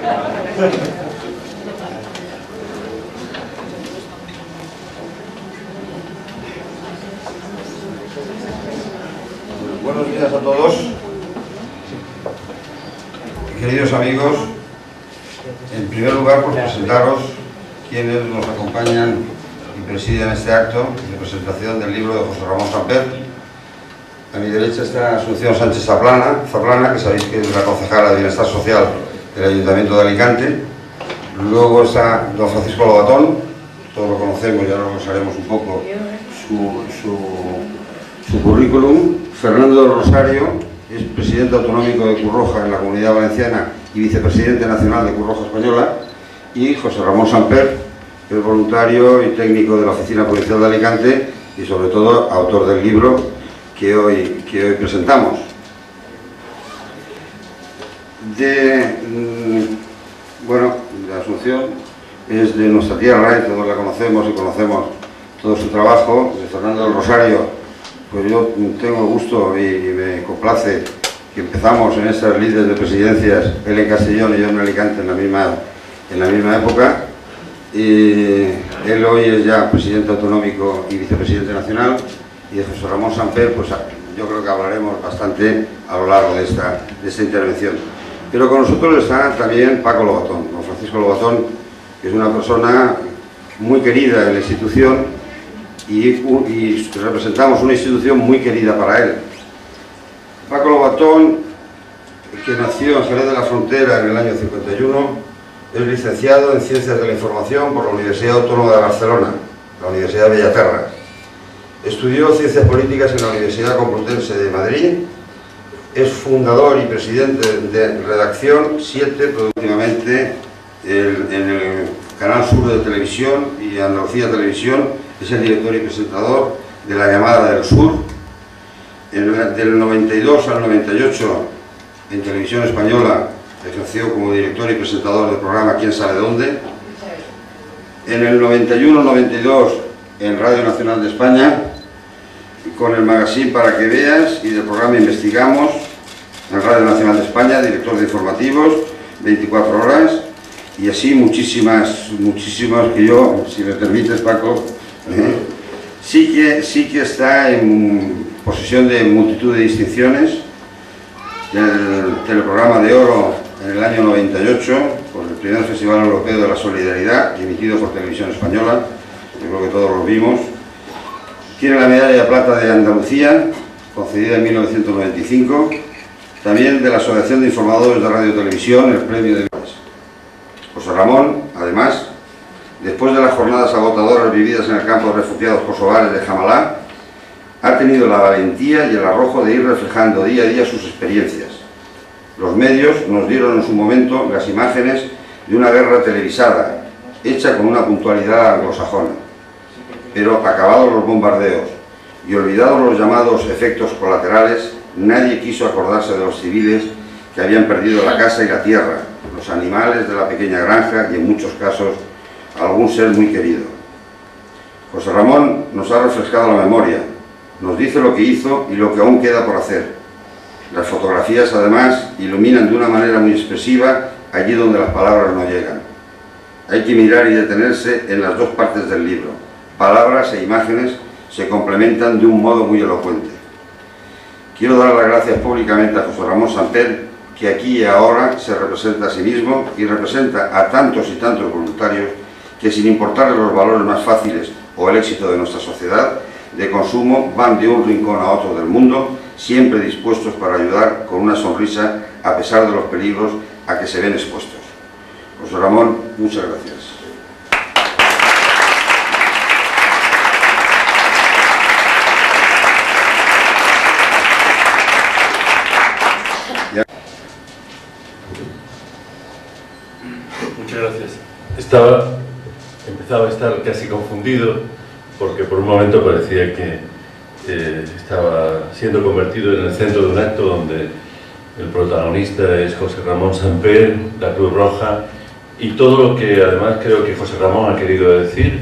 Buenos días a todos, queridos amigos. En primer lugar, por presentaros quienes nos acompañan y presiden este acto de presentación del libro de José Ramón Samper. A mi derecha está Asunción Sánchez Zaplana, que sabéis que es la concejala de Bienestar Social del Ayuntamiento de Alicante. Luego está don Francisco Lobatón, todos lo conocemos y ahora haremos un poco su currículum. Fernando del Rosario es presidente autonómico de Cruz Roja en la Comunidad Valenciana y vicepresidente nacional de Cruz Roja Española. Y José Ramón Samper, que es voluntario y técnico de la Oficina Policial de Alicante y sobre todo autor del libro que hoy presentamos. Bueno, la Asunción es de nuestra tierra y todos la conocemos y conocemos todo su trabajo. De Fernando del Rosario, pues yo tengo el gusto y me complace que empezamos en estas lides de presidencias, él en Castellón y yo en Alicante en la misma época. Y él hoy es ya presidente autonómico y vicepresidente nacional. Y de José Ramón Samper, pues yo creo que hablaremos bastante a lo largo de esta intervención. Pero con nosotros está también Paco Lobatón, don Francisco Lobatón, que es una persona muy querida en la institución y representamos una institución muy querida para él. Paco Lobatón, que nació en Jerez de la Frontera en el año 51, es licenciado en Ciencias de la Información por la Universidad Autónoma de Barcelona, la Universidad de Bellaterra. Estudió Ciencias Políticas en la Universidad Complutense de Madrid. Es fundador y presidente de Redacción 7, últimamente en el Canal Sur de Televisión y Andalucía Televisión. Es el director y presentador de La Llamada del Sur. Del 92 al 98 en Televisión Española ejerció como director y presentador del programa ¿Quién sabe dónde? En el 91-92 en Radio Nacional de España, con el magazine Para que veas y del programa Investigamos en Radio Nacional de España, director de informativos, 24 horas, y así muchísimas que yo, si me permites, Paco, sí que está en posesión de multitud de distinciones. El teleprograma de oro en el año 98, por el primer Festival Europeo de la Solidaridad, emitido por Televisión Española, yo creo que todos lo vimos. Tiene la medalla de plata de Andalucía, concedida en 1995, también de la Asociación de Informadores de Radio y Televisión, el premio de José Ramón, además, después de las jornadas agotadoras vividas en el campo de refugiados kosovares de Jamalá, ha tenido la valentía y el arrojo de ir reflejando día a día sus experiencias. Los medios nos dieron en su momento las imágenes de una guerra televisada, hecha con una puntualidad anglosajona. Pero acabados los bombardeos y olvidados los llamados efectos colaterales, nadie quiso acordarse de los civiles que habían perdido la casa y la tierra, los animales de la pequeña granja y en muchos casos algún ser muy querido. José Ramón nos ha refrescado la memoria, nos dice lo que hizo y lo que aún queda por hacer. Las fotografías además iluminan de una manera muy expresiva allí donde las palabras no llegan. Hay que mirar y detenerse en las dos partes del libro. Palabras e imágenes se complementan de un modo muy elocuente. Quiero dar las gracias públicamente a José Ramón Samper, que aquí y ahora se representa a sí mismo y representa a tantos y tantos voluntarios que, sin importarles los valores más fáciles o el éxito de nuestra sociedad de consumo, van de un rincón a otro del mundo, siempre dispuestos para ayudar con una sonrisa a pesar de los peligros a que se ven expuestos. José Ramón, muchas gracias. Muchas gracias. Empezaba a estar casi confundido porque por un momento parecía que estaba siendo convertido en el centro de un acto donde el protagonista es José Ramón Samper, la Cruz Roja y todo lo que además creo que José Ramón ha querido decir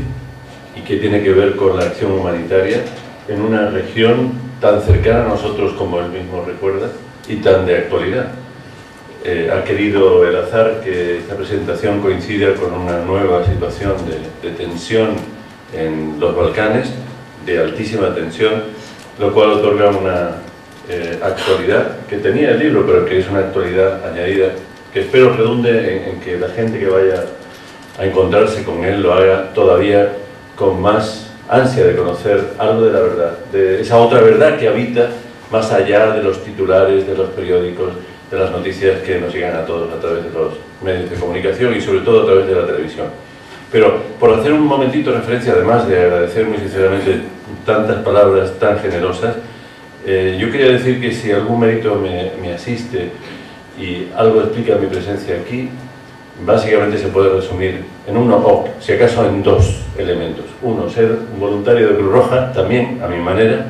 y que tiene que ver con la acción humanitaria en una región tan cercana a nosotros como él mismo recuerda y tan de actualidad. ha querido el azar que esta presentación coincida con una nueva situación de tensión en los Balcanes, de altísima tensión, lo cual otorga una actualidad que tenía el libro, pero que es una actualidad añadida, que espero redunde en que la gente que vaya a encontrarse con él lo haga todavía con más ansia de conocer algo de la verdad, de esa otra verdad que habita más allá de los titulares, de los periódicos, de las noticias que nos llegan a todos a través de los medios de comunicación y sobre todo a través de la televisión. Pero por hacer un momentito referencia, además de agradecer muy sinceramente tantas palabras tan generosas, yo quería decir que si algún mérito me asiste y algo explica mi presencia aquí, básicamente se puede resumir en uno, o si acaso en dos elementos. Uno, ser un voluntario de Cruz Roja, también a mi manera,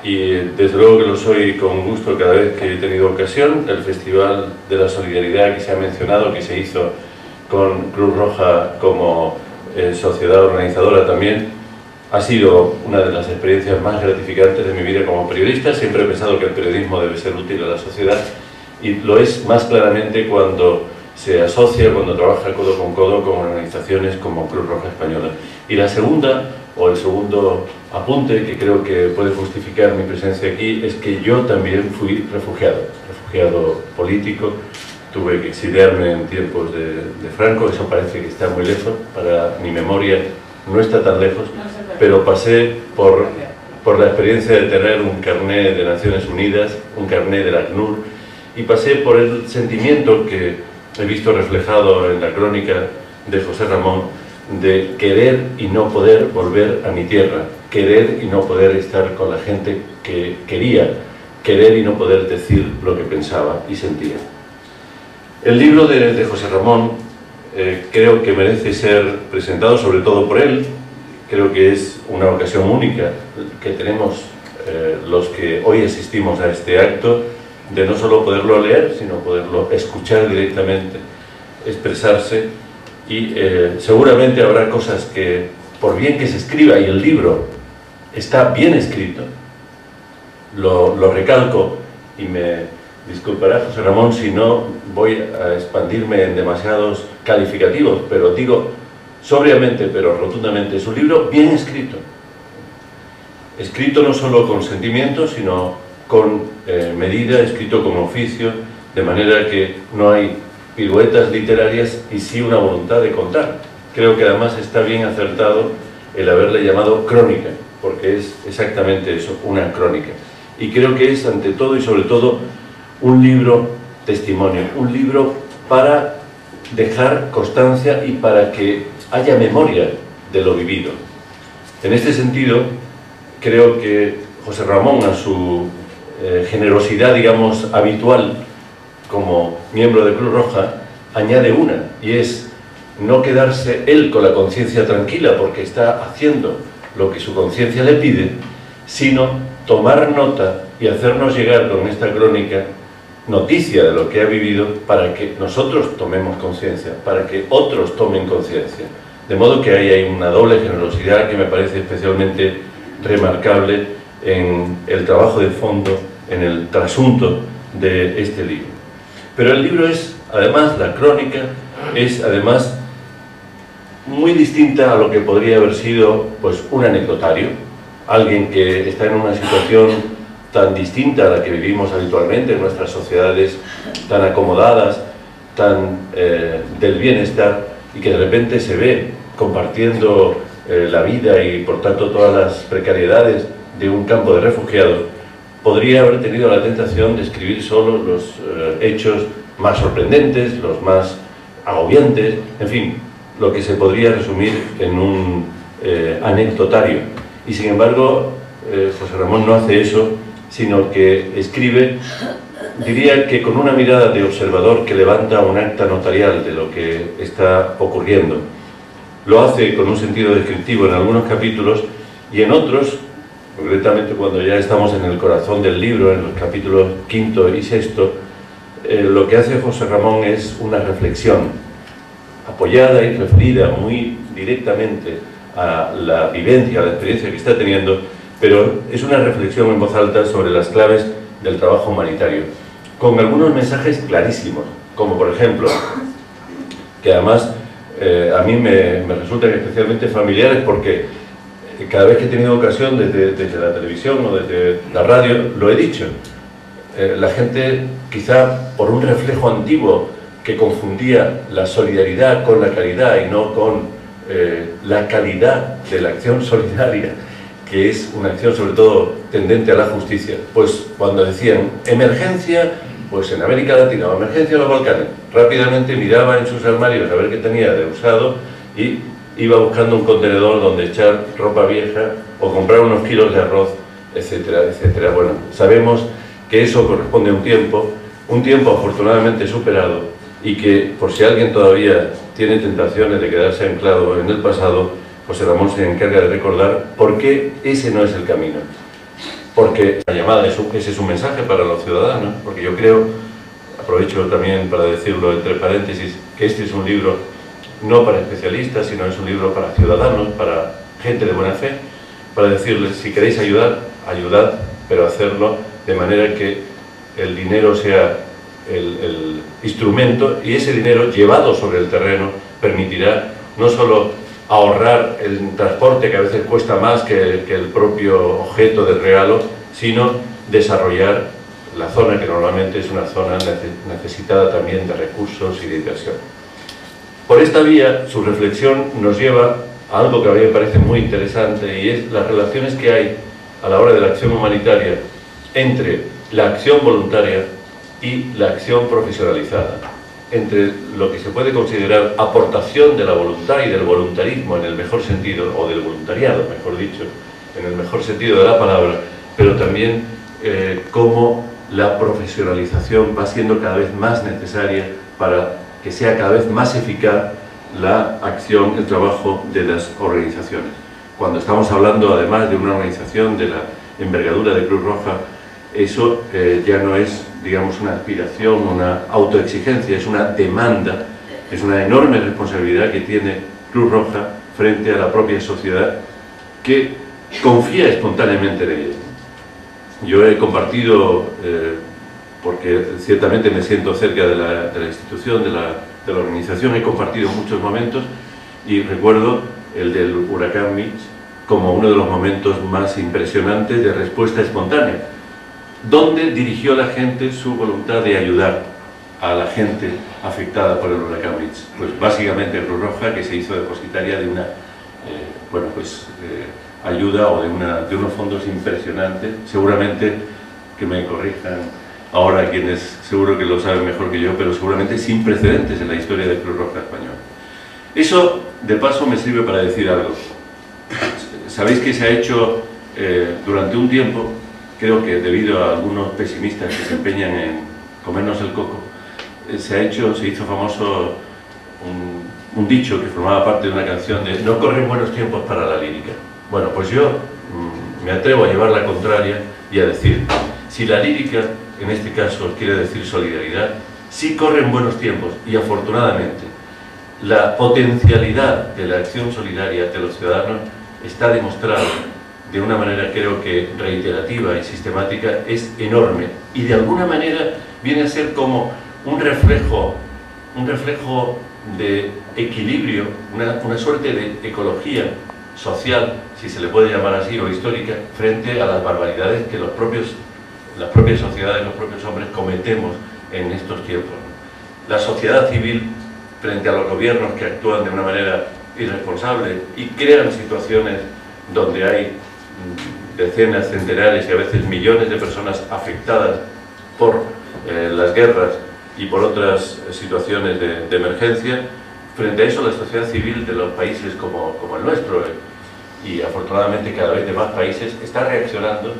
y desde luego que lo soy con gusto cada vez que he tenido ocasión. El Festival de la Solidaridad que se ha mencionado, que se hizo con Cruz Roja como sociedad organizadora también, ha sido una de las experiencias más gratificantes de mi vida como periodista. Siempre he pensado que el periodismo debe ser útil a la sociedad y lo es más claramente cuando se asocia, cuando trabaja codo con organizaciones como Cruz Roja Española. Y la segunda, o el segundo apunte que creo que puede justificar mi presencia aquí, es que yo también fui refugiado político. Tuve que exiliarme en tiempos de Franco, eso parece que está muy lejos, para mi memoria no está tan lejos, pero pasé por la experiencia de tener un carné de Naciones Unidas, un carné de la ACNUR, y pasé por el sentimiento que he visto reflejado en la crónica de José Ramón, de querer y no poder volver a mi tierra, querer y no poder estar con la gente que quería, querer y no poder decir lo que pensaba y sentía. El libro de José Ramón creo que merece ser presentado, sobre todo por él. Creo que es una ocasión única que tenemos los que hoy asistimos a este acto, de no solo poderlo leer, sino poderlo escuchar directamente, expresarse, y seguramente habrá cosas que, por bien que se escriba, y el libro está bien escrito, lo recalco, y me disculpará José Ramón si no voy a expandirme en demasiados calificativos, pero digo sobriamente pero rotundamente, es un libro bien escrito. Escrito no solo con sentimiento, sino con medida, escrito con oficio, de manera que no hay piruetas literarias y sí una voluntad de contar. Creo que además está bien acertado el haberle llamado crónica, porque es exactamente eso, una crónica. Y creo que es ante todo y sobre todo un libro testimonio, un libro para dejar constancia y para que haya memoria de lo vivido. En este sentido, creo que José Ramón, a su generosidad, digamos, habitual como miembro de Cruz Roja, añade una, y es no quedarse él con la conciencia tranquila porque está haciendo lo que su conciencia le pide, sino tomar nota y hacernos llegar con esta crónica noticia de lo que ha vivido para que nosotros tomemos conciencia, para que otros tomen conciencia. De modo que ahí hay una doble generosidad que me parece especialmente remarcable en el trabajo de fondo, en el trasunto de este libro. Pero el libro es, además, la crónica, es además muy distinta a lo que podría haber sido pues, un anecdotario, alguien que está en una situación tan distinta a la que vivimos habitualmente en nuestras sociedades tan acomodadas, tan del bienestar, y que de repente se ve compartiendo la vida y por tanto todas las precariedades de un campo de refugiados, podría haber tenido la tentación de escribir solo los hechos más sorprendentes, los más agobiantes, en fin, lo que se podría resumir en un anecdotario. Y sin embargo, José Ramón no hace eso, sino que escribe, diría que con una mirada de observador que levanta un acta notarial de lo que está ocurriendo. Lo hace con un sentido descriptivo en algunos capítulos y en otros, concretamente cuando ya estamos en el corazón del libro, en los capítulos 5 y 6, lo que hace José Ramón es una reflexión apoyada y referida muy directamente a la vivencia, a la experiencia que está teniendo, pero es una reflexión en voz alta sobre las claves del trabajo humanitario. con algunos mensajes clarísimos, como por ejemplo, que además a mí me resultan especialmente familiares porque cada vez que he tenido ocasión desde la televisión o desde la radio, lo he dicho. La gente, quizá por un reflejo antiguo que confundía la solidaridad con la caridad y no con la calidad de la acción solidaria, que es una acción sobre todo tendente a la justicia, pues cuando decían emergencia, pues en América Latina o emergencia en los Balcanes, rápidamente miraba en sus armarios a ver qué tenía de usado y iba buscando un contenedor donde echar ropa vieja o comprar unos kilos de arroz, etcétera, etcétera. Bueno, sabemos que eso corresponde a un tiempo afortunadamente superado, y que por si alguien todavía tiene tentaciones de quedarse anclado en el pasado, José Ramón se encarga de recordar por qué ese no es el camino. Porque la llamada, ese es un mensaje para los ciudadanos, porque yo creo, aprovecho también para decirlo entre paréntesis, que este es un libro no para especialistas, sino es un libro para ciudadanos, para gente de buena fe, para decirles, si queréis ayudar, ayudad, pero hacerlo de manera que el dinero sea el instrumento, y ese dinero llevado sobre el terreno permitirá no solo ahorrar el transporte, que a veces cuesta más que el propio objeto del regalo, sino desarrollar la zona, que normalmente es una zona necesitada también de recursos y de inversión. Por esta vía, su reflexión nos lleva a algo que a mí me parece muy interesante, y es las relaciones que hay a la hora de la acción humanitaria entre la acción voluntaria y la acción profesionalizada, entre lo que se puede considerar aportación de la voluntad y del voluntarismo en el mejor sentido, o del voluntariado, mejor dicho, en el mejor sentido de la palabra, pero también cómo la profesionalización va siendo cada vez más necesaria para que sea cada vez más eficaz la acción, el trabajo de las organizaciones. Cuando estamos hablando además de una organización de la envergadura de Cruz Roja, eso ya no es, digamos, una aspiración, una autoexigencia, es una demanda, es una enorme responsabilidad que tiene Cruz Roja frente a la propia sociedad, que confía espontáneamente en ella. Yo he compartido, porque ciertamente me siento cerca de la institución, de la organización, he compartido muchos momentos, y recuerdo el del huracán Mitch como uno de los momentos más impresionantes de respuesta espontánea, donde dirigió la gente su voluntad de ayudar a la gente afectada por el huracán Mitch. Pues básicamente Cruz Roja, que se hizo depositaria de una ayuda o de unos fondos impresionantes, seguramente, que me corrijan ahora quienes seguro que lo saben mejor que yo, pero seguramente sin precedentes en la historia de Cruz Roja española. Eso, de paso, me sirve para decir algo. Sabéis que se ha hecho durante un tiempo, creo que debido a algunos pesimistas que se empeñan en comernos el coco, se hizo famoso un dicho que formaba parte de una canción de "no corren buenos tiempos para la lírica". Bueno, pues yo me atrevo a llevar la contraria y a decir, si la lírica, en este caso quiere decir solidaridad, sí corren buenos tiempos, y afortunadamente la potencialidad de la acción solidaria de los ciudadanos está demostrada de una manera, creo que reiterativa y sistemática, es enorme, y de alguna manera viene a ser como un reflejo de equilibrio, una suerte de ecología social, si se le puede llamar así, o histórica, frente a las barbaridades que las propias sociedades, los propios hombres cometemos en estos tiempos. La sociedad civil, frente a los gobiernos que actúan de una manera irresponsable y crean situaciones donde hay decenas, centenares y a veces millones de personas afectadas por las guerras y por otras situaciones de emergencia. Frente a eso, la sociedad civil de los países como el nuestro, y afortunadamente cada vez de más países, está reaccionando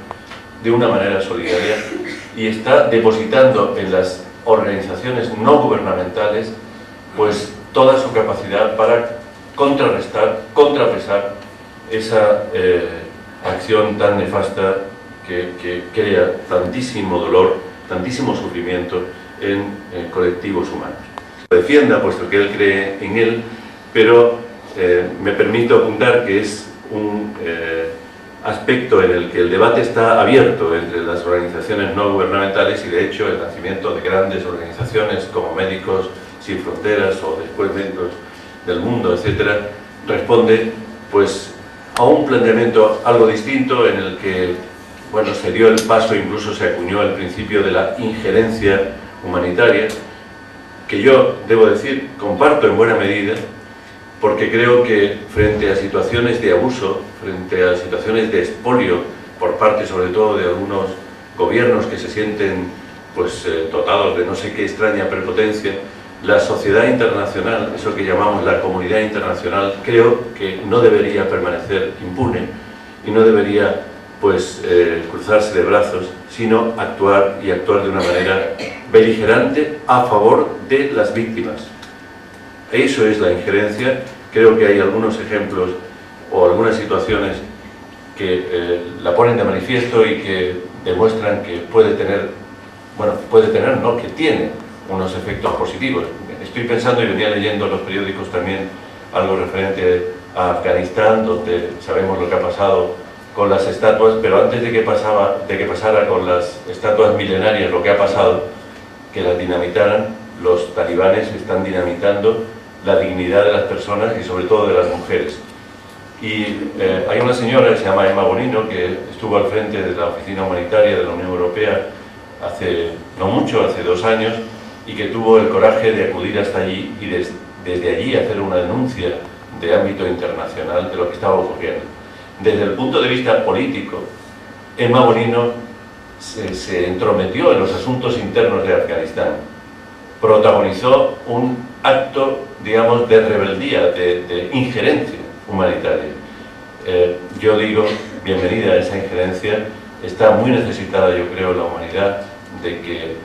de una manera solidaria y está depositando en las organizaciones no gubernamentales pues toda su capacidad para contrarrestar, contrapesar esa acción tan nefasta que crea tantísimo dolor, tantísimo sufrimiento en colectivos humanos. Lo defienda, puesto que él cree en él, pero me permito apuntar que es un aspecto en el que el debate está abierto entre las organizaciones no gubernamentales y, de hecho, el nacimiento de grandes organizaciones como Médicos Sin Fronteras o después Médicos del Mundo, etcétera, responde pues a un planteamiento algo distinto en el que, bueno, se dio el paso, incluso se acuñó el principio de la injerencia humanitaria, que yo, debo decir, comparto en buena medida, porque creo que frente a situaciones de abuso, frente a situaciones de expolio por parte sobre todo de algunos gobiernos que se sienten pues dotados de no sé qué extraña prepotencia, la sociedad internacional, eso que llamamos la comunidad internacional, creo que no debería permanecer impune y no debería pues cruzarse de brazos, sino actuar y actuar de una manera beligerante a favor de las víctimas. Eso es la injerencia. Creo que hay algunos ejemplos o algunas situaciones que la ponen de manifiesto y que demuestran que puede tener, no, que tiene unos efectos positivos. Estoy pensando, y venía leyendo en los periódicos también algo referente a Afganistán, donde sabemos lo que ha pasado con las estatuas, pero antes de que pasara con las estatuas milenarias lo que ha pasado, que las dinamitaran, los talibanes están dinamitando la dignidad de las personas y sobre todo de las mujeres. Y hay una señora que se llama Emma Bonino, que estuvo al frente de la Oficina Humanitaria de la Unión Europea hace no mucho, hace 2 años, y que tuvo el coraje de acudir hasta allí y desde allí hacer una denuncia de ámbito internacional de lo que estaba ocurriendo. Desde el punto de vista político, Emma Bonino se entrometió en los asuntos internos de Afganistán, protagonizó un acto, digamos, de rebeldía, de injerencia humanitaria. Yo digo, bienvenida a esa injerencia. Está muy necesitada, yo creo, la humanidad de que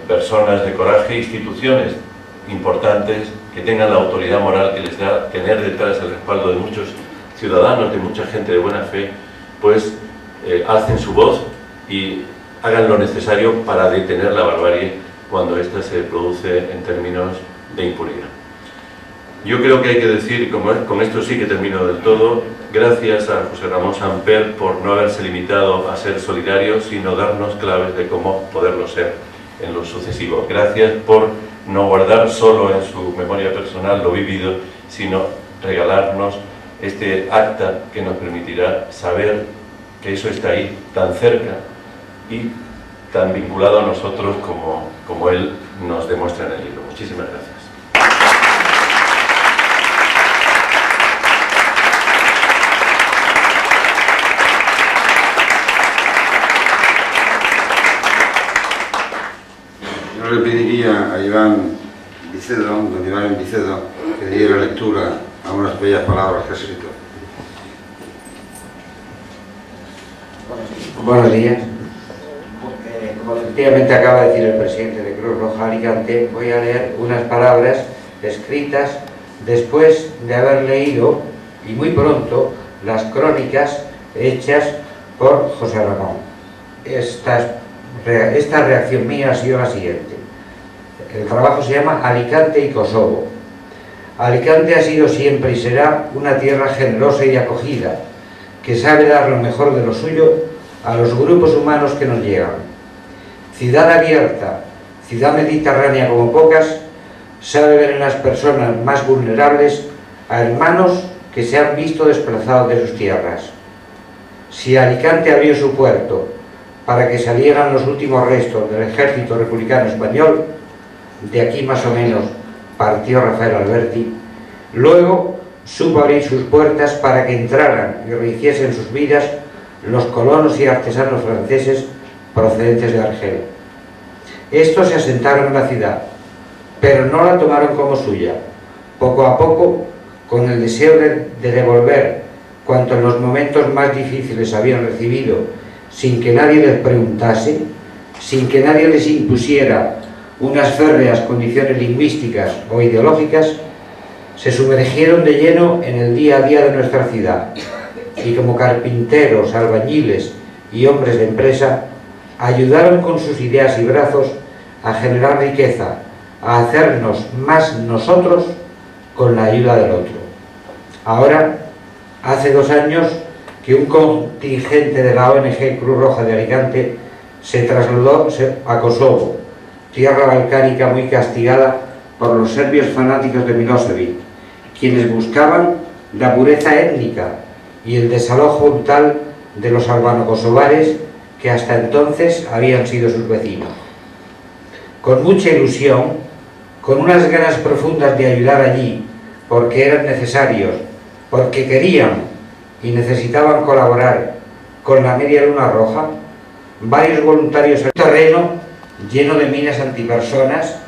personas de coraje, instituciones importantes que tengan la autoridad moral que les da tener detrás el respaldo de muchos ciudadanos, de mucha gente de buena fe, pues alcen su voz y hagan lo necesario para detener la barbarie cuando ésta se produce en términos de impunidad. Yo creo que hay que decir, con esto sí que termino del todo, gracias a José Ramón Samper por no haberse limitado a ser solidario, sino darnos claves de cómo poderlo ser en lo sucesivo. Gracias por no guardar solo en su memoria personal lo vivido, sino regalarnos este acta que nos permitirá saber que eso está ahí, tan cerca y tan vinculado a nosotros como él nos demuestra en el libro. Muchísimas gracias. Yo le pediría a Iván Vicedo, don Iván Vicedo, que diera lectura a unas bellas palabras que ha escrito. Buenos días. Como efectivamente acaba de decir el presidente de Cruz Roja Alicante, voy a leer unas palabras escritas después de haber leído, y muy pronto, las crónicas hechas por José Ramón. Esta reacción mía ha sido la siguiente. El trabajo se llama Alicante y Kosovo. Alicante ha sido siempre y será una tierra generosa y acogida, que sabe dar lo mejor de lo suyo a los grupos humanos que nos llegan. Ciudad abierta, ciudad mediterránea como pocas, sabe ver en las personas más vulnerables a hermanos que se han visto desplazados de sus tierras. Si Alicante abrió su puerto para que salieran los últimos restos del ejército republicano español, de aquí más o menos partió Rafael Alberti, luego supo abrir sus puertas para que entraran y rehiciesen sus vidas los colonos y artesanos franceses procedentes de Argel. Estos se asentaron en la ciudad, pero no la tomaron como suya. Poco a poco, con el deseo de devolver cuanto en los momentos más difíciles habían recibido, sin que nadie les preguntase, sin que nadie les impusiera unas férreas condiciones lingüísticas o ideológicas, se sumergieron de lleno en el día a día de nuestra ciudad y como carpinteros, albañiles y hombres de empresa ayudaron con sus ideas y brazos a generar riqueza, a hacernos más nosotros con la ayuda del otro. Ahora, hace 2 años, que un contingente de la ONG Cruz Roja de Alicante se trasladó a Kosovo, tierra balcánica muy castigada por los serbios fanáticos de Milosevic, quienes buscaban la pureza étnica y el desalojo brutal de los albano-kosovares que hasta entonces habían sido sus vecinos. Con mucha ilusión, con unas ganas profundas de ayudar allí, porque eran necesarios, porque querían y necesitaban colaborar con la Media Luna Roja, varios voluntarios en el terreno lleno de minas antipersonas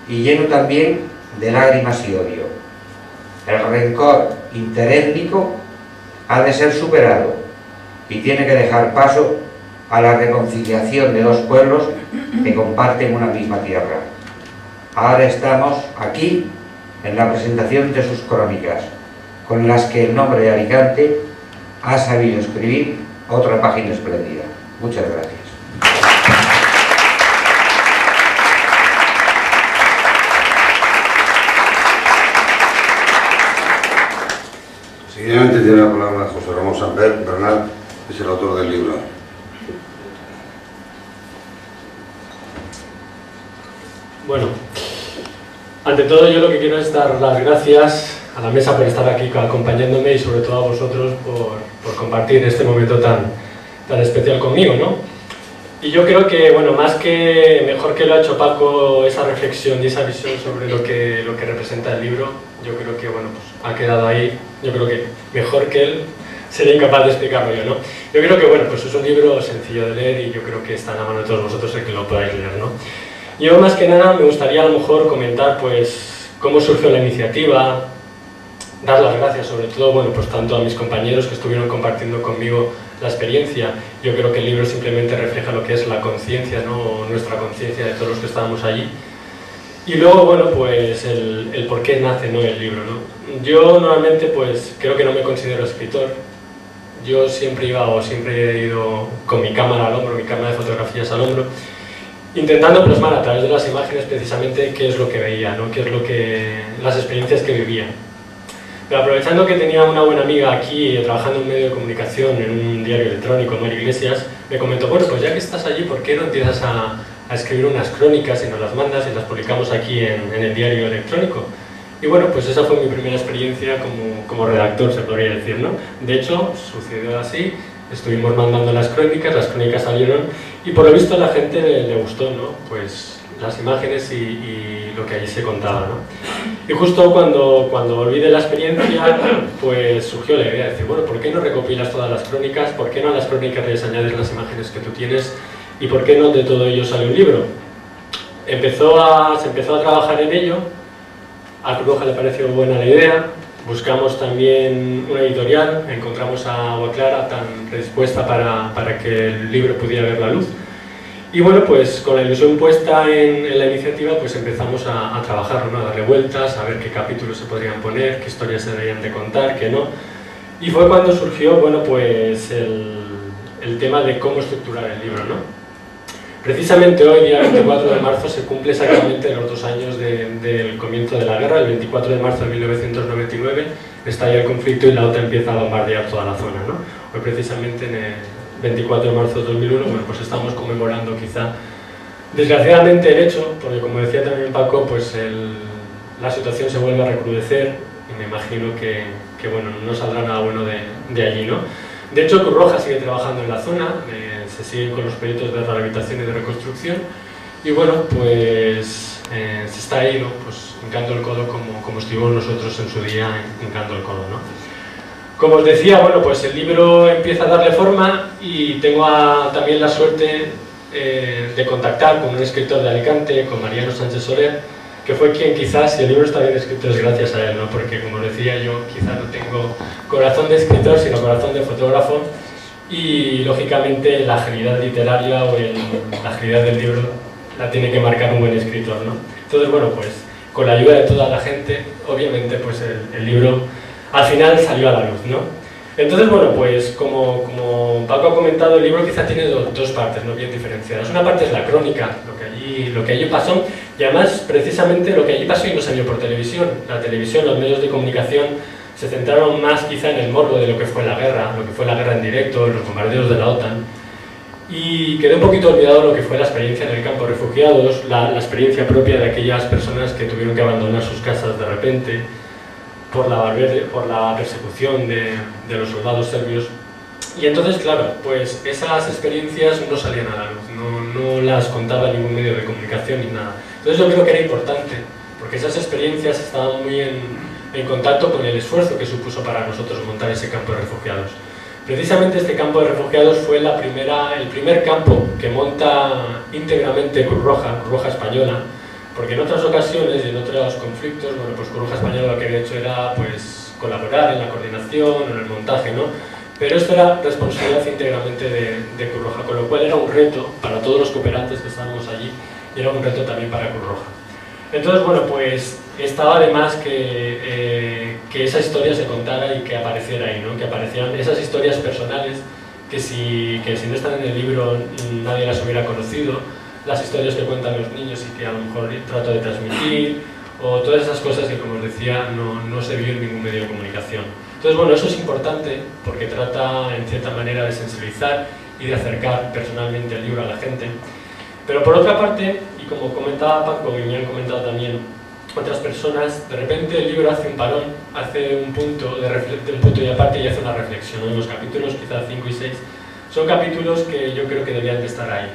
y lleno también de lágrimas y odio. El rencor interétnico ha de ser superado y tiene que dejar paso a la reconciliación de dos pueblos que comparten una misma tierra. Ahora estamos aquí en la presentación de sus crónicas, con las que el nombre de Alicante ha sabido escribir otra página espléndida. Muchas gracias. Seguidamente tiene la palabra José Ramón Samper. Bernal es el autor del libro. Bueno, ante todo yo lo que quiero es dar las gracias a la mesa por estar aquí acompañándome y sobre todo a vosotros por compartir este momento tan especial conmigo, ¿no? Y yo creo que, bueno, más que mejor que lo ha hecho Paco, esa reflexión y esa visión sobre lo que representa el libro, yo creo que, bueno, pues ha quedado ahí. Yo creo que mejor que él sería incapaz de explicarlo yo, ¿no? Yo creo que, bueno, pues es un libro sencillo de leer y yo creo que está en la mano de todos vosotros el que lo podáis leer, ¿no? Yo más que nada me gustaría a lo mejor comentar pues cómo surgió la iniciativa, dar las gracias sobre todo, bueno, pues tanto a mis compañeros que estuvieron compartiendo conmigo la experiencia. Yo creo que el libro simplemente refleja lo que es la conciencia, ¿no? Nuestra conciencia de todos los que estábamos allí. Y luego, bueno, pues el por qué nace, ¿no?, el libro, ¿no? Yo normalmente pues creo que no me considero escritor. Yo siempre he ido con mi cámara al hombro, mi cámara de fotografías al hombro, intentando plasmar a través de las imágenes precisamente qué es lo que veía, ¿no? Qué es las experiencias que vivía. Pero aprovechando que tenía una buena amiga aquí trabajando en un medio de comunicación, en un diario electrónico, Mari Iglesias, me comentó, bueno, pues ya que estás allí, ¿por qué no empiezas a escribir unas crónicas y nos las mandas y las publicamos aquí en el diario electrónico? Y bueno, pues esa fue mi primera experiencia como redactor, se podría decir, ¿no? De hecho, sucedió así. Estuvimos mandando las crónicas salieron y por lo visto a la gente le gustó, ¿no? Pues las imágenes y lo que allí se contaba, ¿no? Y justo cuando volví de la experiencia, pues surgió la idea de decir, bueno, ¿por qué no recopilas todas las crónicas? ¿Por qué no a las crónicas les añades las imágenes que tú tienes? ¿Y por qué no de todo ello sale un libro? Se empezó a trabajar en ello, a Cruz Roja le pareció buena la idea. Buscamos también una editorial, encontramos a Agua Clara tan predispuesta para que el libro pudiera ver la luz. Y bueno, pues con la ilusión puesta en la iniciativa, pues empezamos a trabajar, ¿no? A darle vueltas, a ver qué capítulos se podrían poner, qué historias se deberían de contar, qué no. Y fue cuando surgió, bueno, pues el tema de cómo estructurar el libro, ¿no? Precisamente hoy, día 24 de marzo, se cumple exactamente los 2 años del comienzo de la guerra. El 24 de marzo de 1999 estalla el conflicto y la OTAN empieza a bombardear toda la zona, ¿no? Hoy precisamente en el 24 de marzo de 2001, bueno, pues estamos conmemorando quizá, desgraciadamente, el hecho, porque como decía también Paco, pues la situación se vuelve a recrudecer y me imagino que bueno, no saldrá nada bueno de allí, ¿no? De hecho, Cruz Roja sigue trabajando en la zona, se siguen con los proyectos de rehabilitación y de reconstrucción y bueno, pues se está ahí, ¿no? Pues hincando el codo como estuvimos nosotros en su día hincando el codo, ¿no? Como os decía, bueno, pues el libro empieza a darle forma y tengo también la suerte de contactar con un escritor de Alicante, con Mariano Sánchez Soler, que fue quien quizás, si el libro está bien escrito, es gracias a él, ¿no? Porque como decía yo, quizás no tengo corazón de escritor, sino corazón de fotógrafo y lógicamente la agilidad literaria o la agilidad del libro la tiene que marcar un buen escritor, ¿no? Entonces, bueno, pues con la ayuda de toda la gente, obviamente pues el libro al final salió a la luz, ¿no? Entonces, bueno, pues como Paco ha comentado, el libro quizá tiene dos partes, ¿no?, bien diferenciadas. Una parte es la crónica, lo que allí pasó, y además precisamente lo que allí pasó y no salió por televisión. La televisión, los medios de comunicación se centraron más quizá en el morbo de lo que fue la guerra en directo, los bombardeos de la OTAN, y quedó un poquito olvidado lo que fue la experiencia en el campo de refugiados, la experiencia propia de aquellas personas que tuvieron que abandonar sus casas de repente por la persecución de los soldados serbios. Y entonces, claro, pues esas experiencias no salían a la luz, no las contaba ningún medio de comunicación ni nada. Entonces yo creo que era importante, porque esas experiencias estaban muy en contacto con el esfuerzo que supuso para nosotros montar ese campo de refugiados. Precisamente este campo de refugiados fue el primer campo que monta íntegramente Cruz Roja Española, porque en otras ocasiones y en otros conflictos, bueno, pues Cruz Roja Española lo que había hecho era pues colaborar en la coordinación, en el montaje, ¿no? Pero esto era responsabilidad íntegramente de Cruz Roja, con lo cual era un reto para todos los cooperantes que estábamos allí y era un reto también para Cruz Roja. Entonces, bueno, pues estaba además que esa historia se contara y que apareciera ahí, ¿no? Que aparecieran esas historias personales que si no están en el libro nadie las hubiera conocido, las historias que cuentan los niños y que a lo mejor trato de transmitir, o todas esas cosas que, como os decía, no se vio en ningún medio de comunicación. Entonces, bueno, eso es importante porque trata, en cierta manera, de sensibilizar y de acercar personalmente el libro a la gente. Pero por otra parte, y como comentaba Paco y me han comentado también otras personas, de repente el libro hace un parón, hace un punto y aparte y hace una reflexión. En los capítulos, quizás 5 y 6, son capítulos que yo creo que deberían de estar ahí.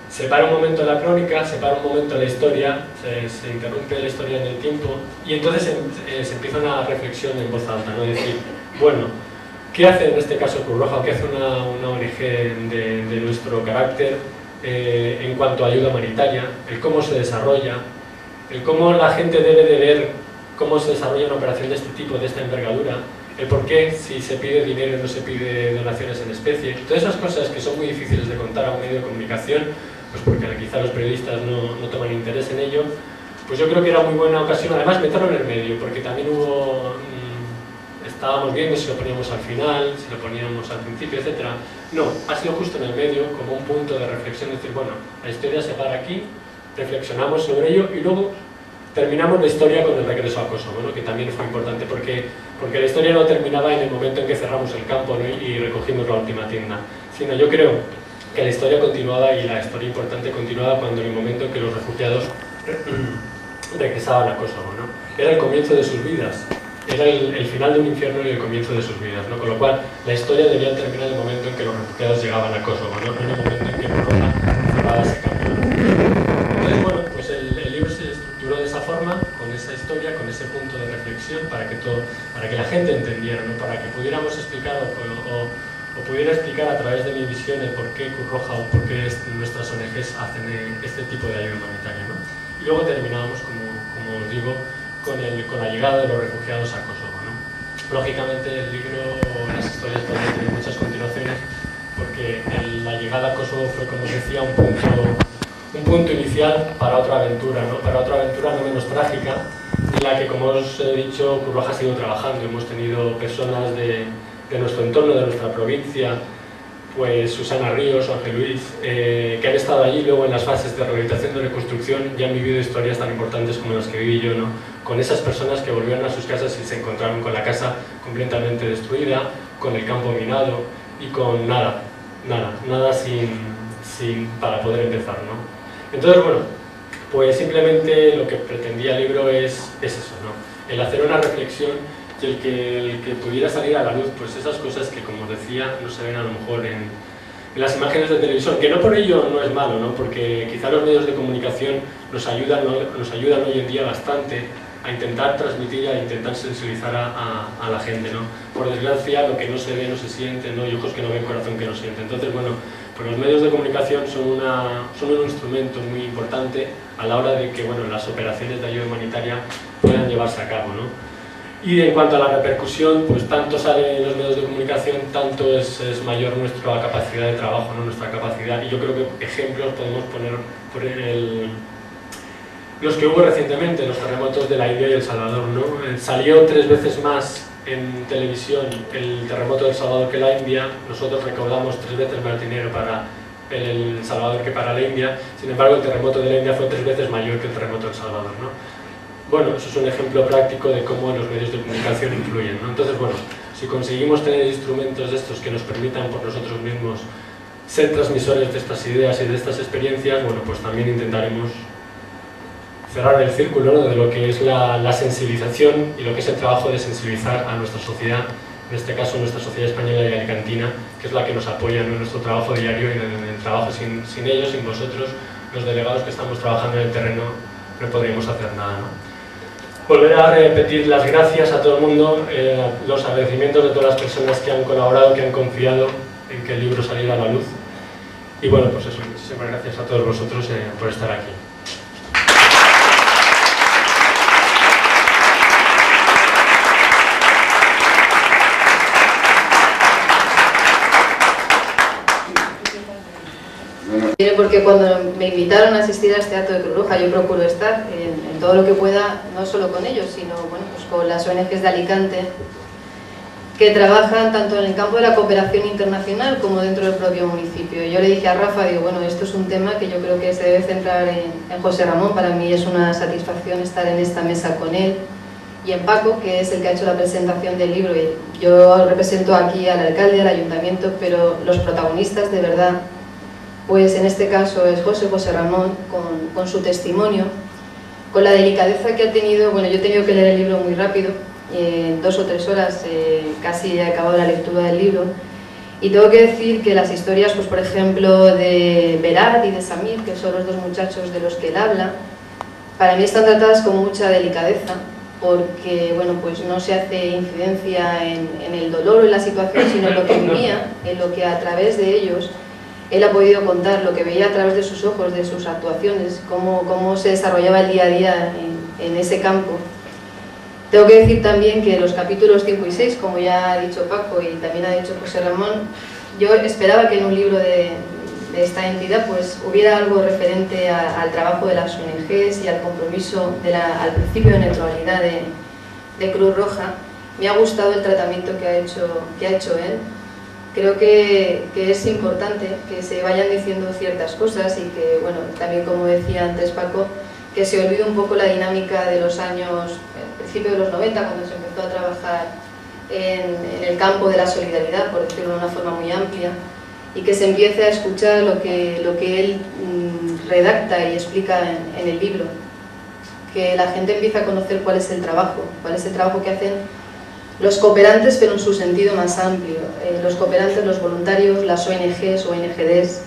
Se para un momento la crónica, se para un momento la historia, se interrumpe la historia en el tiempo y entonces se empieza una reflexión en voz alta, ¿no? Es decir, bueno, ¿qué hace en este caso Cruz Roja o qué hace una ONG de nuestro carácter en cuanto a ayuda humanitaria? El cómo se desarrolla, el cómo la gente debe de ver cómo se desarrolla una operación de este tipo, de esta envergadura, el por qué, si se pide dinero no se pide donaciones en especie, todas esas cosas que son muy difíciles de contar a un medio de comunicación, pues porque quizá los periodistas no toman interés en ello, pues yo creo que era muy buena ocasión, además meterlo en el medio, porque también estábamos viendo si lo poníamos al final, si lo poníamos al principio, etc. No, ha sido justo en el medio, como un punto de reflexión, decir, bueno, la historia se para aquí, reflexionamos sobre ello y luego terminamos la historia con el regreso a Kosovo, ¿no? Que también fue importante, porque la historia no terminaba en el momento en que cerramos el campo, ¿no? y recogimos la última tienda, sino yo creo que la historia continuaba y la historia importante continuaba cuando en el momento en que los refugiados regresaban a Kosovo, ¿no? Era el comienzo de sus vidas, era el final de un infierno y el comienzo de sus vidas, ¿no? Con lo cual la historia debía terminar en el momento en que los refugiados llegaban a Kosovo, ¿no? En el momento en que Roja cerraba ese campo. Entonces, bueno, pues el libro se estructuró de esa forma, con esa historia, con ese punto de reflexión, para que la gente entendiera, ¿no? Para que pudiéramos explicar o pudiera explicar a través de mi visión el por qué Cruz Roja o por qué nuestras ONGs hacen este tipo de ayuda humanitaria, ¿no? Y luego terminamos, como os digo, con la llegada de los refugiados a Kosovo, ¿no? Lógicamente el libro, las historias podrían tener muchas continuaciones, porque la llegada a Kosovo fue, como os decía, un punto inicial para otra aventura, ¿no? Para otra aventura no menos trágica, en la que, como os he dicho, Cruz Roja ha seguido trabajando. Hemos tenido personas de nuestro entorno, de nuestra provincia, pues Susana Ríos o Ángel Luis, que han estado allí luego en las fases de rehabilitación y reconstrucción y han vivido historias tan importantes como las que viví yo, ¿no? Con esas personas que volvieron a sus casas y se encontraron con la casa completamente destruida, con el campo minado y con nada para poder empezar, ¿no? Entonces, bueno, pues simplemente lo que pretendía el libro es eso, ¿no? El hacer una reflexión y el que pudiera salir a la luz, pues esas cosas que, como os decía, no se ven a lo mejor en las imágenes de televisión, que no por ello no es malo, ¿no? Porque quizá los medios de comunicación nos ayudan hoy en día bastante a intentar transmitir y a intentar sensibilizar a la gente, ¿no? Por desgracia, lo que no se ve no se siente, ¿no? Y ojos que no ven, corazón que no siente. Entonces, bueno, pues los medios de comunicación son un instrumento muy importante a la hora de que, bueno, las operaciones de ayuda humanitaria puedan llevarse a cabo, ¿no? Y en cuanto a la repercusión, pues tanto sale en los medios de comunicación, tanto es mayor nuestra capacidad de trabajo, ¿no? Nuestra capacidad. Y yo creo que ejemplos podemos poner los que hubo recientemente, los terremotos de la India y El Salvador, ¿no? Salió 3 veces más en televisión el terremoto de El Salvador que la India. Nosotros recaudamos 3 veces más dinero para El Salvador que para la India. Sin embargo, el terremoto de la India fue 3 veces mayor que el terremoto de El Salvador, ¿no? bueno, eso es un ejemplo práctico de cómo los medios de comunicación influyen, ¿no? Entonces, bueno, si conseguimos tener instrumentos de estos que nos permitan por nosotros mismos ser transmisores de estas ideas y de estas experiencias, bueno, pues también intentaremos cerrar el círculo, ¿no?, de lo que es la sensibilización y lo que es el trabajo de sensibilizar a nuestra sociedad, en este caso nuestra sociedad española y alicantina, que es la que nos apoya, ¿no?, en nuestro trabajo diario, y en el trabajo sin ellos, sin vosotros, los delegados que estamos trabajando en el terreno, no podríamos hacer nada, ¿no? Volver a repetir las gracias a todo el mundo, los agradecimientos de todas las personas que han colaborado, que han confiado en que el libro saliera a la luz. Y bueno, pues eso, muchísimas gracias a todos vosotros por estar aquí. Porque cuando me invitaron a asistir a este acto de Cruz Roja, yo procuro estar en todo lo que pueda, no solo con ellos, sino bueno, pues con las ONGs de Alicante, que trabajan tanto en el campo de la cooperación internacional como dentro del propio municipio. Yo le dije a Rafa, digo, bueno, esto es un tema que yo creo que se debe centrar en José Ramón. Para mí es una satisfacción estar en esta mesa con él, y en Paco, que es el que ha hecho la presentación del libro. Yo represento aquí al alcalde, al ayuntamiento, pero los protagonistas de verdad, pues en este caso es José Ramón, con su testimonio, con la delicadeza que ha tenido. Bueno, yo he tenido que leer el libro muy rápido, en 2 o 3 horas casi he acabado la lectura del libro, y tengo que decir que las historias, pues por ejemplo, de Berat y de Samir, que son los 2 muchachos de los que él habla, para mí están tratadas con mucha delicadeza, porque bueno, pues no se hace incidencia en el dolor o en la situación, sino en lo que vivía, en lo que a través de ellos él ha podido contar, lo que veía a través de sus ojos, de sus actuaciones, cómo se desarrollaba el día a día en ese campo. Tengo que decir también que los capítulos 5 y 6, como ya ha dicho Paco y también ha dicho José Ramón, yo esperaba que en un libro de esta entidad pues hubiera algo referente al trabajo de las ONGs y al compromiso, al principio de neutralidad de Cruz Roja. Me ha gustado el tratamiento que ha hecho él. Creo que es importante que se vayan diciendo ciertas cosas y que, bueno, también como decía antes Paco, que se olvide un poco la dinámica de los años, principio de los 90, cuando se empezó a trabajar en el campo de la solidaridad, por decirlo de una forma muy amplia, y que se empiece a escuchar lo que él redacta y explica en el libro, que la gente empiece a conocer cuál es el trabajo que hacen los cooperantes, pero en su sentido más amplio, los cooperantes, los voluntarios, las ONGs o ONGDs,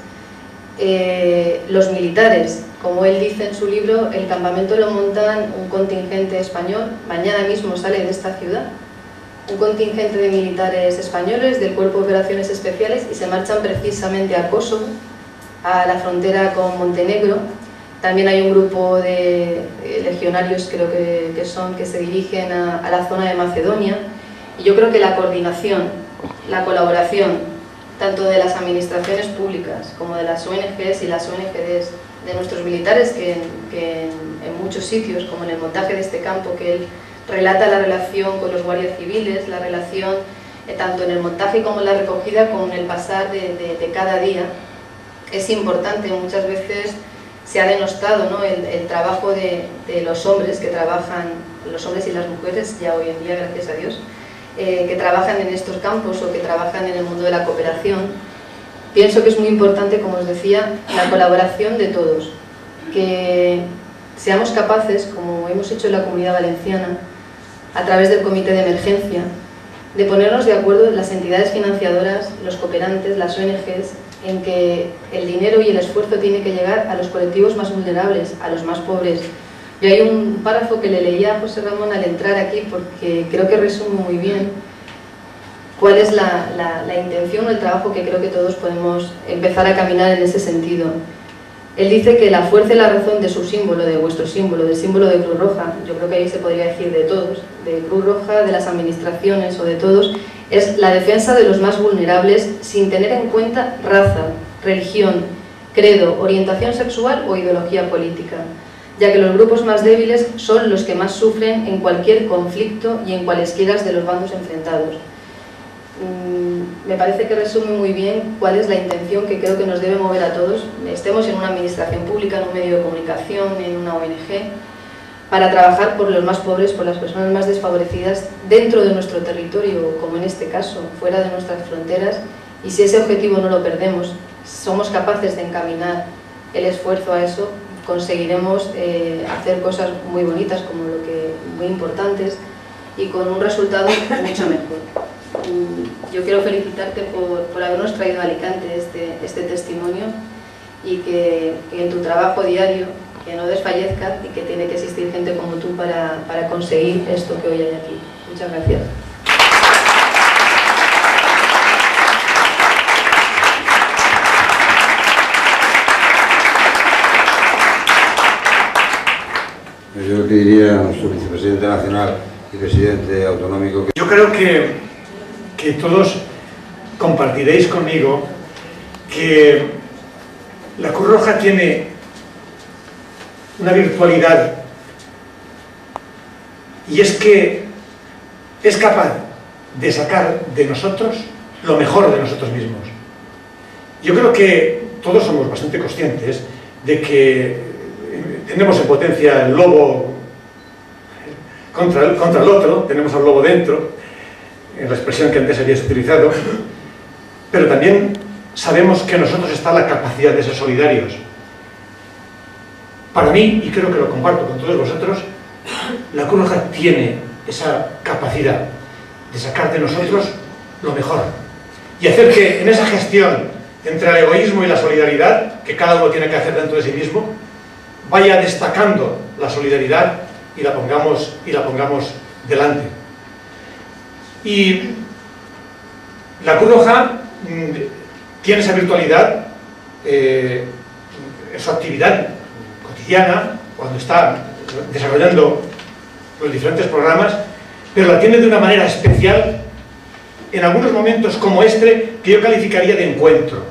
los militares. Como él dice en su libro, el campamento lo montan un contingente español, mañana mismo sale de esta ciudad, un contingente de militares españoles del Cuerpo de Operaciones Especiales, y se marchan precisamente a Kosovo, a la frontera con Montenegro. También hay un grupo de legionarios, creo que se dirigen a la zona de Macedonia. Y yo creo que la coordinación, la colaboración, tanto de las administraciones públicas como de las ONGs y las ONGDs, de nuestros militares, que en muchos sitios, como en el montaje de este campo, que él relata la relación con los guardias civiles, la relación tanto en el montaje como en la recogida, con el pasar de cada día, es importante. Muchas veces se ha denostado, ¿no?, el trabajo de los hombres que trabajan, los hombres y las mujeres, ya hoy en día, gracias a Dios, que trabajan en estos campos o que trabajan en el mundo de la cooperación. Pienso que es muy importante, como os decía, la colaboración de todos, que seamos capaces, como hemos hecho en la Comunidad Valenciana, a través del Comité de Emergencia, de ponernos de acuerdo las entidades financiadoras, los cooperantes, las ONGs, en que el dinero y el esfuerzo tiene que llegar a los colectivos más vulnerables, a los más pobres. Yo hay un párrafo que le leía a José Ramón al entrar aquí, porque creo que resume muy bien cuál es la intención o el trabajo que creo que todos podemos empezar a caminar en ese sentido. Él dice que la fuerza y la razón de su símbolo, de vuestro símbolo, del símbolo de Cruz Roja, yo creo que ahí se podría decir de todos, de Cruz Roja, de las administraciones o de todos, es la defensa de los más vulnerables sin tener en cuenta raza, religión, credo, orientación sexual o ideología política, ya que los grupos más débiles son los que más sufren en cualquier conflicto y en cualesquiera de los bandos enfrentados. Me parece que resume muy bien cuál es la intención que creo que nos debe mover a todos, estemos en una administración pública, en un medio de comunicación, en una ONG, para trabajar por los más pobres, por las personas más desfavorecidas dentro de nuestro territorio, como en este caso, fuera de nuestras fronteras, y si ese objetivo no lo perdemos, somos capaces de encaminar el esfuerzo a eso, conseguiremos hacer cosas muy bonitas, muy importantes, y con un resultado mucho mejor. Yo quiero felicitarte por habernos traído a Alicante este testimonio, y que en tu trabajo diario que no desfallezca, y que tiene que existir gente como tú para conseguir esto que hoy hay aquí. Muchas gracias. Yo le pediría a nuestro vicepresidente nacional y presidente autonómico que... Yo creo que todos compartiréis conmigo que la Cruz Roja tiene una virtualidad, y es que es capaz de sacar de nosotros lo mejor de nosotros mismos. Yo creo que todos somos bastante conscientes de que tenemos en potencia el lobo contra el otro, tenemos al lobo dentro, en la expresión que antes habías utilizado, pero también sabemos que en nosotros está la capacidad de ser solidarios. Para mí, y creo que lo comparto con todos vosotros, la Cruz Roja tiene esa capacidad de sacar de nosotros lo mejor y hacer que en esa gestión entre el egoísmo y la solidaridad, que cada uno tiene que hacer dentro de sí mismo, vaya destacando la solidaridad y la pongamos delante. Y la Cruz Roja tiene esa virtualidad en su actividad cotidiana, cuando está desarrollando los diferentes programas, pero la tiene de una manera especial en algunos momentos como este, que yo calificaría de encuentro.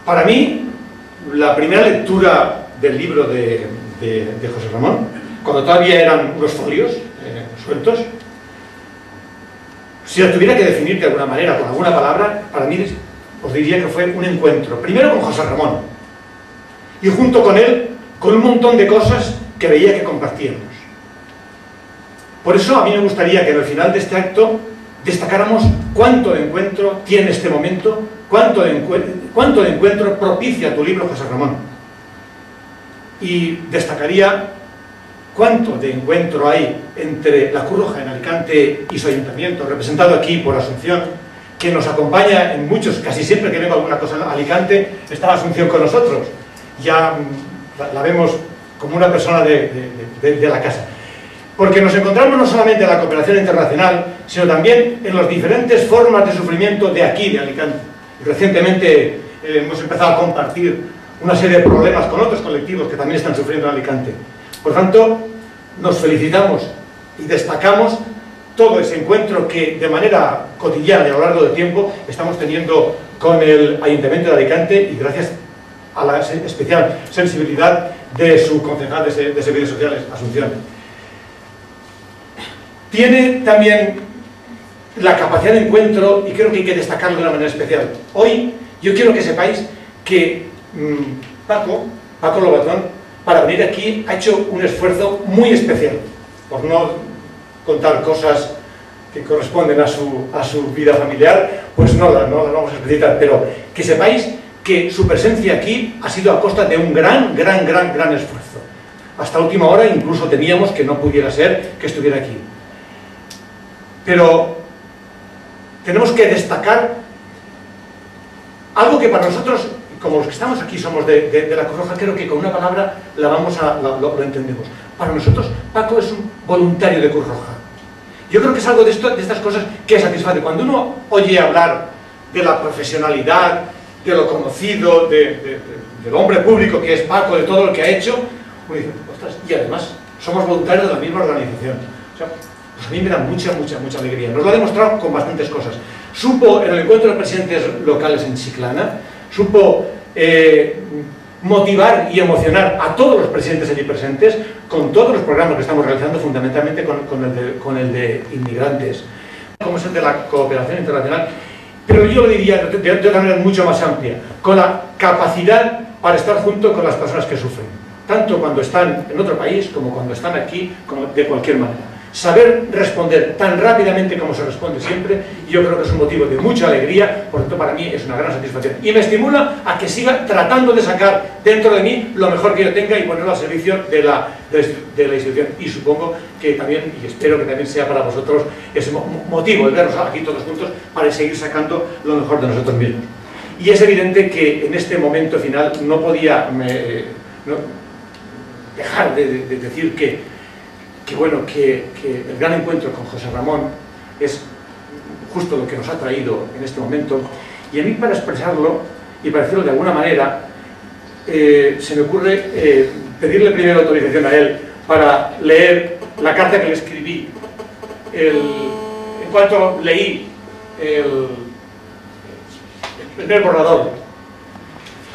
Para mí, la primera lectura del libro de José Ramón, cuando todavía eran unos folios sueltos, si la tuviera que definir de alguna manera, con alguna palabra, para mí os diría que fue un encuentro, primero con José Ramón, y junto con él, con un montón de cosas que veía que compartíamos. Por eso a mí me gustaría que al final de este acto destacáramos cuánto de encuentro tiene este momento, cuánto de encuentro propicia tu libro, José Ramón. Y destacaría cuánto de encuentro hay entre la Cruz Roja en Alicante y su ayuntamiento, representado aquí por Asunción, que nos acompaña en muchos, casi siempre que vengo a alguna cosa en Alicante, está Asunción con nosotros. Ya la vemos como una persona de la casa. Porque nos encontramos no solamente en la cooperación internacional, sino también en las diferentes formas de sufrimiento de aquí, de Alicante. Y recientemente hemos empezado a compartir una serie de problemas con otros colectivos que también están sufriendo en Alicante. Por tanto, nos felicitamos y destacamos todo ese encuentro que de manera cotidiana y a lo largo del tiempo estamos teniendo con el Ayuntamiento de Alicante, y gracias a la especial sensibilidad de su concejal de Servicios Sociales, Asunción. Tiene también la capacidad de encuentro, y creo que hay que destacarlo de una manera especial. Hoy yo quiero que sepáis que Paco Lobatón, para venir aquí, ha hecho un esfuerzo muy especial, por no contar cosas que corresponden a su vida familiar, pues no las vamos a explicitar, pero que sepáis que su presencia aquí ha sido a costa de un gran esfuerzo. Hasta última hora incluso temíamos que no pudiera ser que estuviera aquí. Pero tenemos que destacar algo que para nosotros, como los que estamos aquí somos de la Cruz Roja, creo que con una palabra lo entendemos. Para nosotros, Paco es un voluntario de Cruz Roja. Yo creo que es algo de estas cosas que satisface. Cuando uno oye hablar de la profesionalidad, de lo conocido, del hombre público que es Paco, de todo lo que ha hecho, uno dice, ostras, y además somos voluntarios de la misma organización. O sea, pues a mí me da mucha alegría. Nos lo ha demostrado con bastantes cosas. Supo, en el encuentro de presidentes locales en Chiclana, supo motivar y emocionar a todos los presidentes allí presentes con todos los programas que estamos realizando, fundamentalmente con el de inmigrantes, como es el de la cooperación internacional, pero yo lo diría de otra manera mucho más amplia, con la capacidad para estar junto con las personas que sufren. tanto cuando están en otro país como cuando están aquí, como de cualquier manera. Saber responder tan rápidamente como se responde siempre, yo creo que es un motivo de mucha alegría, por lo tanto para mí es una gran satisfacción. Y me estimula a que siga tratando de sacar dentro de mí lo mejor que yo tenga y ponerlo al servicio de la institución. Y supongo que también, y espero que también sea para vosotros, ese motivo de vernos aquí todos juntos para seguir sacando lo mejor de nosotros mismos. Y es evidente que en este momento final no podía dejar de decir que el gran encuentro con José Ramón es justo lo que nos ha traído en este momento, y a mí, para expresarlo y para decirlo de alguna manera, se me ocurre pedirle primero autorización a él para leer la carta que le escribí en cuanto leí el primer borrador.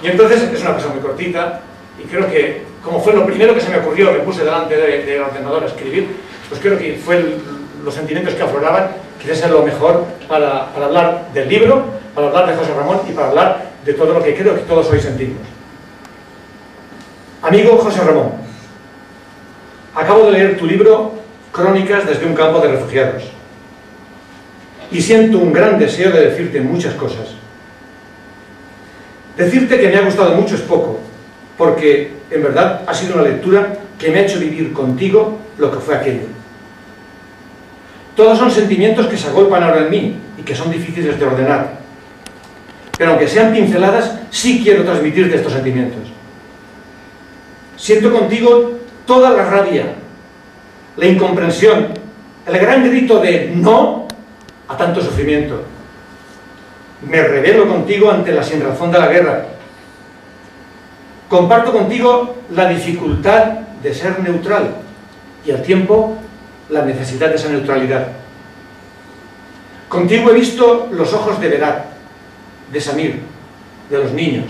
Y entonces es una cosa muy cortita, y creo que, como fue lo primero que se me ocurrió, me puse delante del ordenador a escribir, pues creo que fue los sentimientos que afloraban, quizás es lo mejor para hablar del libro, para hablar de José Ramón y para hablar de todo lo que creo que todos hoy sentimos. Amigo José Ramón, acabo de leer tu libro Crónicas desde un campo de refugiados y siento un gran deseo de decirte muchas cosas. Decirte que me ha gustado mucho es poco, porque en verdad ha sido una lectura que me ha hecho vivir contigo lo que fue aquello. Todos son sentimientos que se agolpan ahora en mí y que son difíciles de ordenar, pero aunque sean pinceladas, sí quiero transmitirte estos sentimientos. Siento contigo toda la rabia, la incomprensión, el gran grito de no a tanto sufrimiento. Me rebelo contigo ante la sinrazón de la guerra. Comparto contigo la dificultad de ser neutral y al tiempo la necesidad de esa neutralidad. Contigo he visto los ojos de Berat, de Samir, de los niños,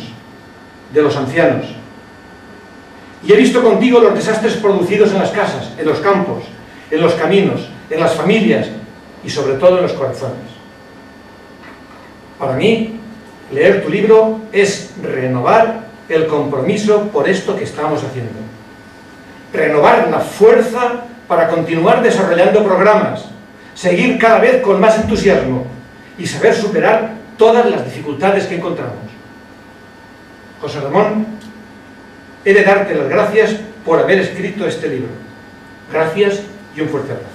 de los ancianos. Y he visto contigo los desastres producidos en las casas, en los campos, en los caminos, en las familias y sobre todo en los corazones. Para mí, leer tu libro es renovar el compromiso por esto que estamos haciendo. Renovar la fuerza para continuar desarrollando programas, seguir cada vez con más entusiasmo y saber superar todas las dificultades que encontramos. José Ramón, he de darte las gracias por haber escrito este libro. Gracias y un fuerte abrazo.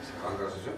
¿Se acaba la sesión?